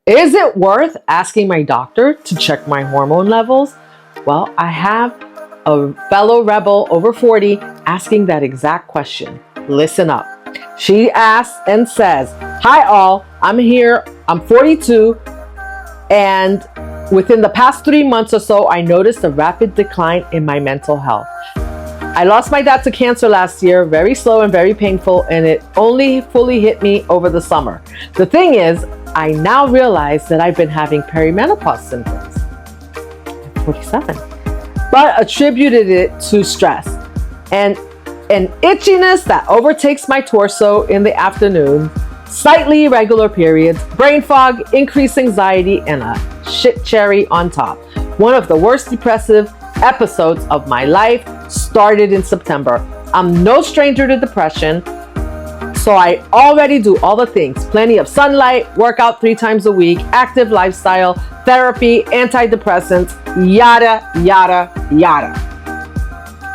Is it worth asking my doctor to check my hormone levels? Well, I have a fellow rebel over 40 asking that exact question. Listen up. She asks and says, "Hi all, I'm here, I'm 42, and within the past 3 months or so, I noticed a rapid decline in my mental health. I lost my dad to cancer last year, very slow and very painful, and it only fully hit me over the summer. The thing is, I now realize that I've been having perimenopause symptoms." I'm 47. But attributed it to stress and an itchiness that overtakes my torso in the afternoon, slightly irregular periods, brain fog, increased anxiety, and a shit cherry on top. One of the worst depressive episodes of my life started in September. I'm no stranger to depression, so I already do all the things. Plenty of sunlight, workout 3 times a week, active lifestyle, therapy, antidepressants, yada, yada, yada.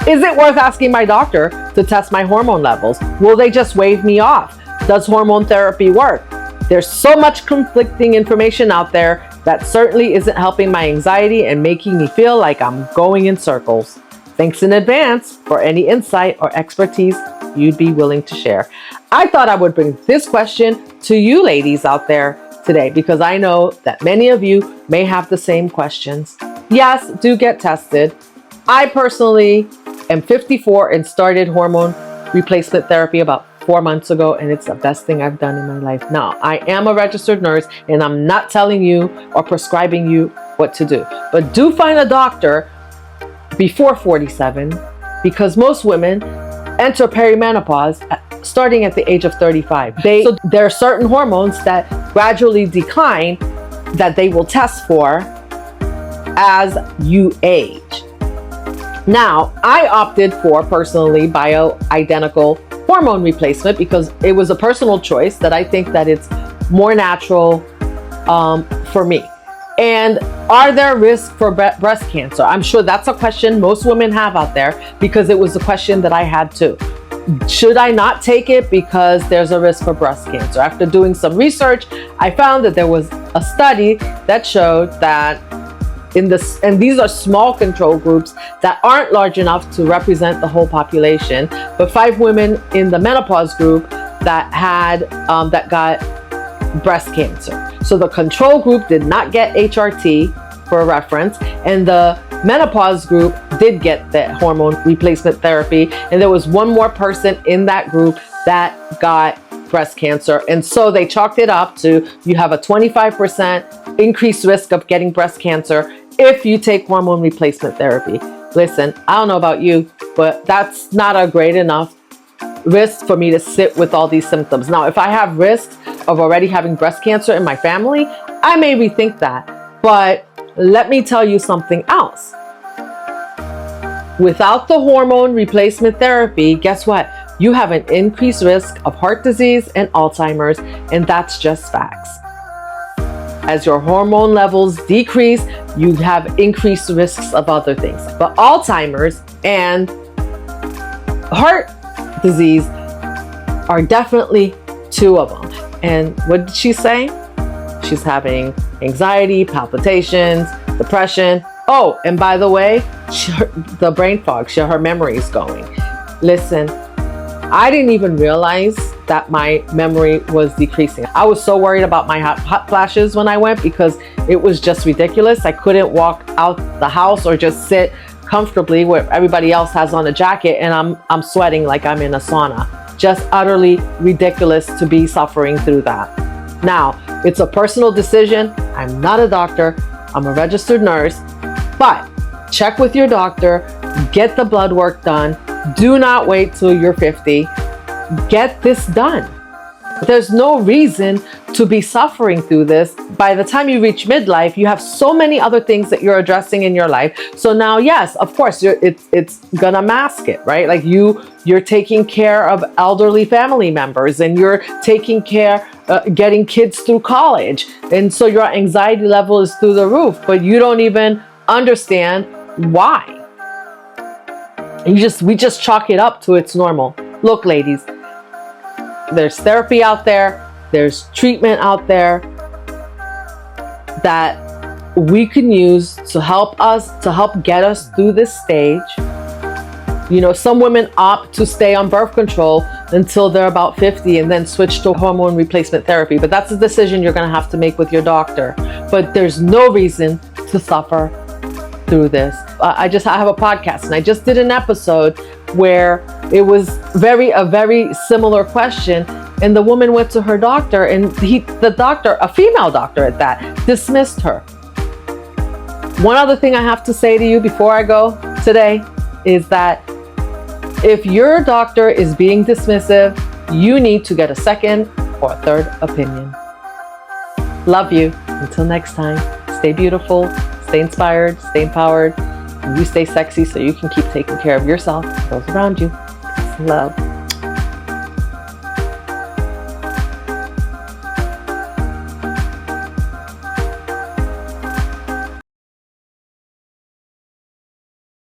Is it worth asking my doctor to test my hormone levels? Will they just wave me off? Does hormone therapy work? There's so much conflicting information out there that certainly isn't helping my anxiety and making me feel like I'm going in circles. Thanks in advance for any insight or expertise you'd be willing to share. I thought I would bring this question to you ladies out there today because I know that many of you may have the same questions. Yes, do get tested. I personally am 54 and started hormone replacement therapy about 4 months ago, and it's the best thing I've done in my life. Now, I am a registered nurse, and I'm not telling you or prescribing you what to do. But do find a doctor before 47, because most women enter perimenopause starting at the age of 35. So there are certain hormones that gradually decline that they will test for as you age. Now, I opted for personally bioidentical hormone replacement because it was a personal choice that I think that it's more natural for me. And are there risks for breast cancer? I'm sure that's a question most women have out there because it was a question that I had too. Should I not take it because there's a risk for breast cancer? After doing some research, I found that there was a study that showed that and these are small control groups that aren't large enough to represent the whole population, but 5 women in the menopause group that had that got breast cancer. So the control group did not get HRT for reference, and the menopause group did get the hormone replacement therapy, and there was one more person in that group that got breast cancer. And so they chalked it up to you have a 25% increased risk of getting breast cancer if you take hormone replacement therapy. Listen, I don't know about you, but that's not a great enough risk for me to sit with all these symptoms. Now, if I have risks of already having breast cancer in my family, I may rethink that. But let me tell you something else. Without the hormone replacement therapy, guess what? You have an increased risk of heart disease and Alzheimer's, and that's just facts. As your hormone levels decrease, you have increased risks of other things. But Alzheimer's and heart disease are definitely 2 of them. And what did she say? She's having anxiety, palpitations, depression. Oh, and by the way, the brain fog, her memory is going. Listen, I didn't even realize that my memory was decreasing. I was so worried about my hot flashes when I went because it was just ridiculous. I couldn't walk out the house or just sit comfortably where everybody else has on a jacket and I'm sweating like I'm in a sauna. Just utterly ridiculous to be suffering through that. Now, it's a personal decision. I'm not a doctor. I'm a registered nurse, but check with your doctor, get the blood work done. Do not wait till you're 50. Get this done. There's no reason to be suffering through this. By the time you reach midlife, you have so many other things that you're addressing in your life. So now, yes, of course, it's gonna mask it, right? Like you're taking care of elderly family members, and you're taking care, getting kids through college, and so your anxiety level is through the roof. But you don't even understand why. We just chalk it up to it's normal. Look, ladies, there's therapy out there, there's treatment out there. that we can use to help get us through this stage. You know, some women opt to stay on birth control until they're about 50 and then switch to hormone replacement therapy. But that's a decision you're going to have to make with your doctor. But there's no reason to suffer through this. I have a podcast, and I just did an episode where it was a very similar question. And the woman went to her doctor, and the doctor, a female doctor at that, dismissed her. One other thing I have to say to you before I go today is that if your doctor is being dismissive, you need to get a second or a third opinion. Love you. Until next time, stay beautiful, stay inspired, stay empowered, and you stay sexy so you can keep taking care of yourself and those around you. Peace and love.